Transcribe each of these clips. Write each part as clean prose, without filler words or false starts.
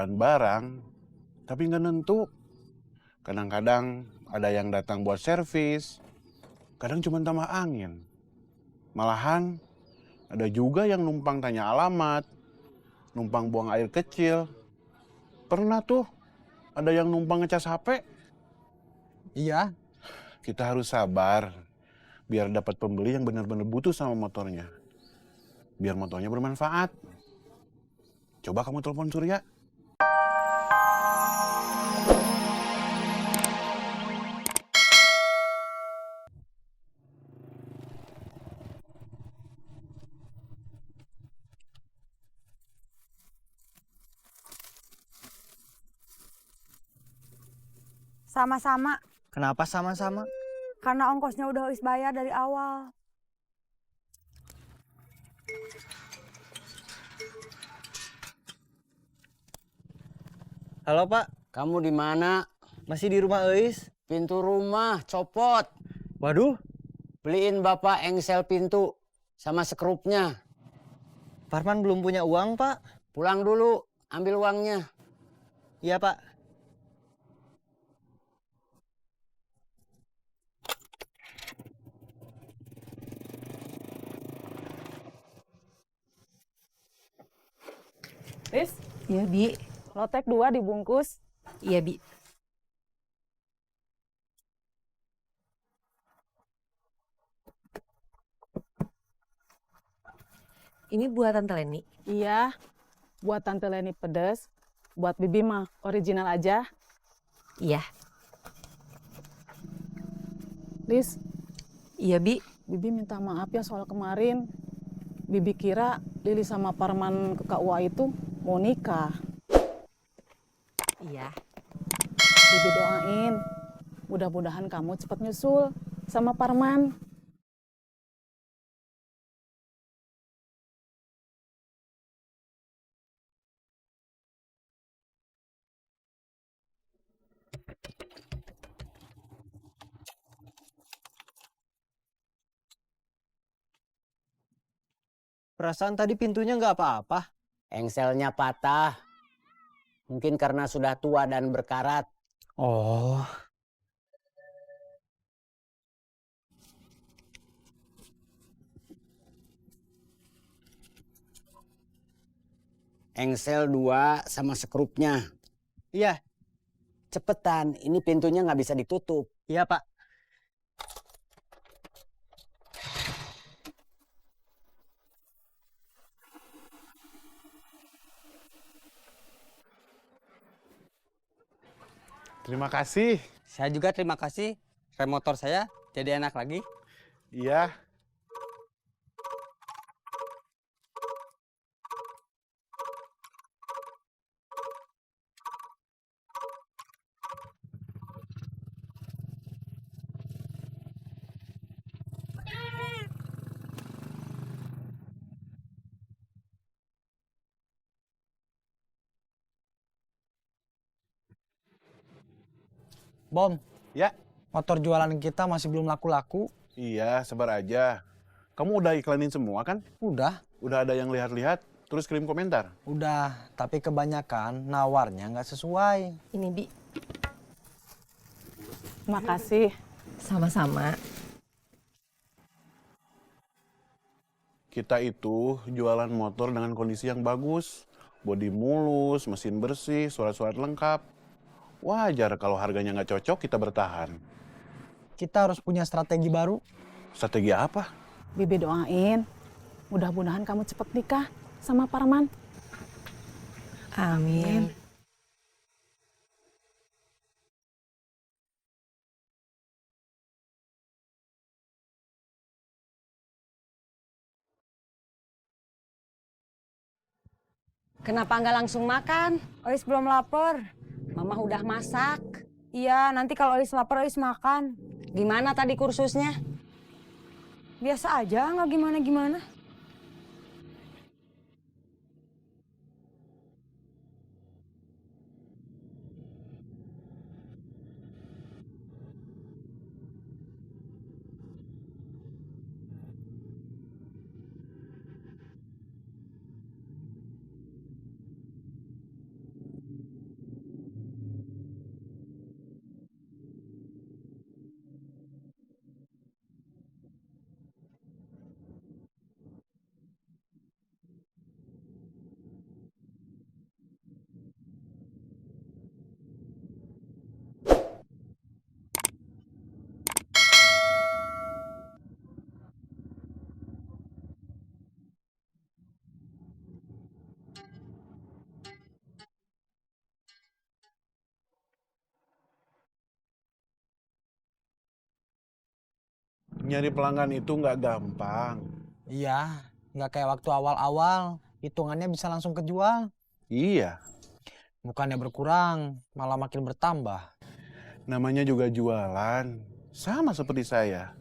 jualan barang, tapi nggak nentu. Kadang-kadang ada yang datang buat servis, kadang cuma tambah angin. Malahan ada juga yang numpang tanya alamat, numpang buang air kecil. Pernah tuh ada yang numpang ngecas HP. Iya. Kita harus sabar biar dapat pembeli yang benar-benar butuh sama motornya. Biar motornya bermanfaat. Coba kamu telepon Surya. Sama-sama, Kenapa sama-sama? karena ongkosnya udah habis bayar dari awal. Halo Pak, Kamu di mana? masih di rumah Eis? Pintu rumah copot. Waduh, Beliin Bapak engsel pintu sama sekrupnya. Parman belum punya uang Pak. Pulang dulu, ambil uangnya. Iya Pak. Ris, Iya, Bi. lotek 2 dibungkus. Iya, Bi. Ini buatan Tante Leni. Iya, buat Tante Leni pedes. Buat Bibi mah original aja. Iya. Ris, Iya, Bi. Bibi minta maaf ya soal kemarin. Bibi kira Lili sama Parman ke KUA itu mau nikah. Iya. Bibi doain, mudah-mudahan kamu cepat nyusul sama Parman. Perasaan tadi pintunya nggak apa-apa. Engselnya patah. Mungkin karena sudah tua dan berkarat. Oh, Engsel 2 sama sekrupnya. iya, Cepetan, ini pintunya nggak bisa ditutup. iya Pak. Terima kasih. Saya juga terima kasih. Rem motor saya jadi enak lagi. Iya. Bom, Ya. motor jualan kita masih belum laku-laku. Iya, sabar aja. Kamu udah iklanin semua kan? Udah, Udah ada yang lihat-lihat, terus kirim komentar. udah. Tapi kebanyakan nawarnya nggak sesuai. Ini, Bi. Makasih. Sama-sama. Kita itu jualan motor dengan kondisi yang bagus. Bodi mulus, mesin bersih, surat-surat lengkap. Wajar kalau harganya nggak cocok, kita bertahan. Kita harus punya strategi baru. Strategi apa? Bibi doain, mudah-mudahan kamu cepat nikah sama Parman. Amin. Kenapa nggak langsung makan? Ois belum lapar. Mama udah masak. Iya, nanti kalau Ois lapar, Ois makan. Gimana tadi kursusnya? Biasa aja, nggak gimana-gimana. Nyari pelanggan itu nggak gampang. Iya, nggak kayak waktu awal-awal. Hitungannya bisa langsung kejual. Iya, Bukannya berkurang, malah makin bertambah. namanya juga jualan. Sama seperti saya.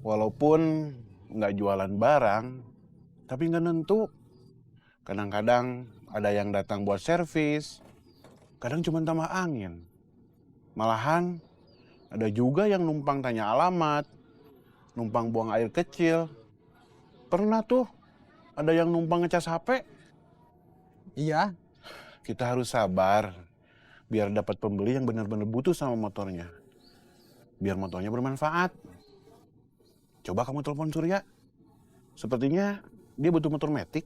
Walaupun nggak jualan barang, tapi nggak nentu. Kadang-kadang ada yang datang buat servis, kadang cuma tambah angin. Malahan ada juga yang numpang tanya alamat, numpang buang air kecil. Pernah tuh ada yang numpang ngecas HP. Iya, Kita harus sabar biar dapat pembeli yang benar-benar butuh sama motornya. Biar motornya bermanfaat. Coba kamu telepon Surya. Sepertinya dia butuh motor metik.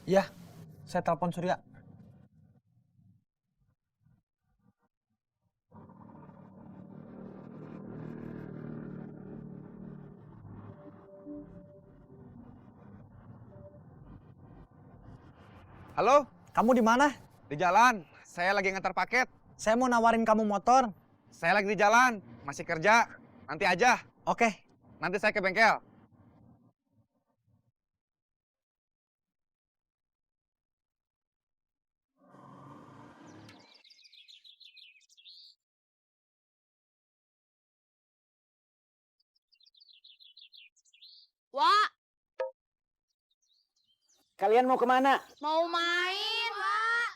iya. Saya telepon Surya. Halo, Kamu di mana? di jalan. Saya lagi ngantar paket. Saya mau nawarin kamu motor. Saya lagi di jalan, masih kerja. Nanti aja. Oke. Nanti saya ke bengkel. Wak, Kalian mau kemana? mau main, Wak.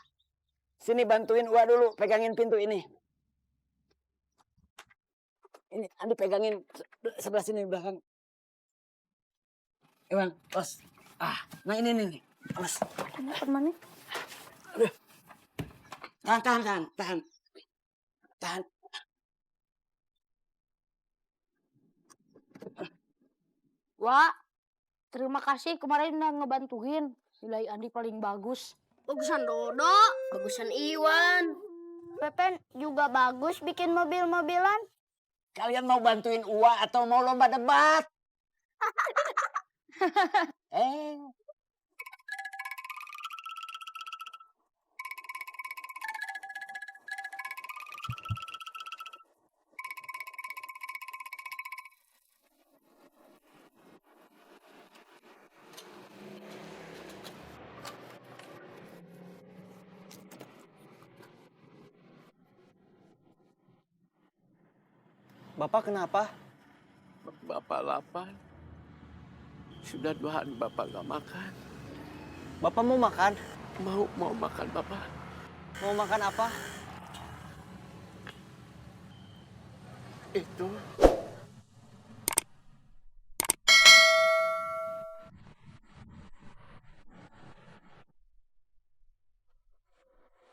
Sini bantuin Ua dulu, pegangin pintu ini. Ini, Andi pegangin sebelah sini belakang. Bang, los. Nah ini nih, los. Temannya? Tahan. Wak, terima kasih kemarin udah ngebantuin. Nilai Andi paling bagus. Bagusan Dodo, bagusan Iwan. Pepen juga bagus bikin mobil-mobilan. Kalian mau bantuin Ua atau mau lomba debat? Bapak kenapa? Bapak lapar. Sudah 2 hari Bapak gak makan. Bapak mau makan? Mau makan Bapak. Mau makan apa? Itu.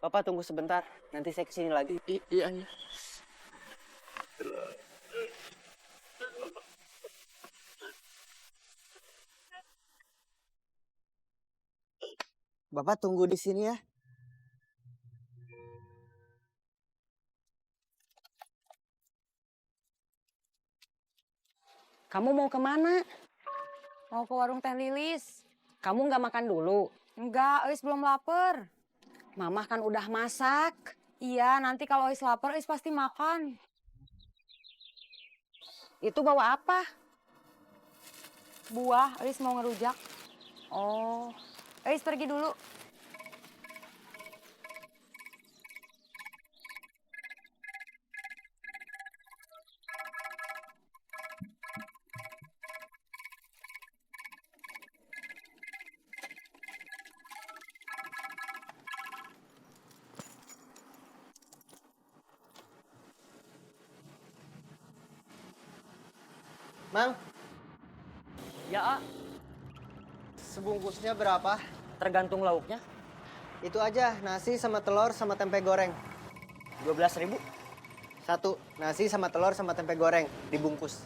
Bapak tunggu sebentar, nanti saya kesini lagi. Iya. Bapak tunggu di sini ya. Kamu mau kemana? Mau ke warung Teh Lilis. Kamu nggak makan dulu? Enggak, Eis belum lapar. Mama kan udah masak. Iya, nanti kalau Eis lapar, Eis pasti makan. Itu bawa apa? Buah, Eis mau ngerujak. Oh, Eis pergi dulu. Mang, Ya, sebungkusnya berapa? tergantung lauknya. Itu aja, nasi sama telur sama tempe goreng. 12.000. 1, nasi sama telur sama tempe goreng, dibungkus.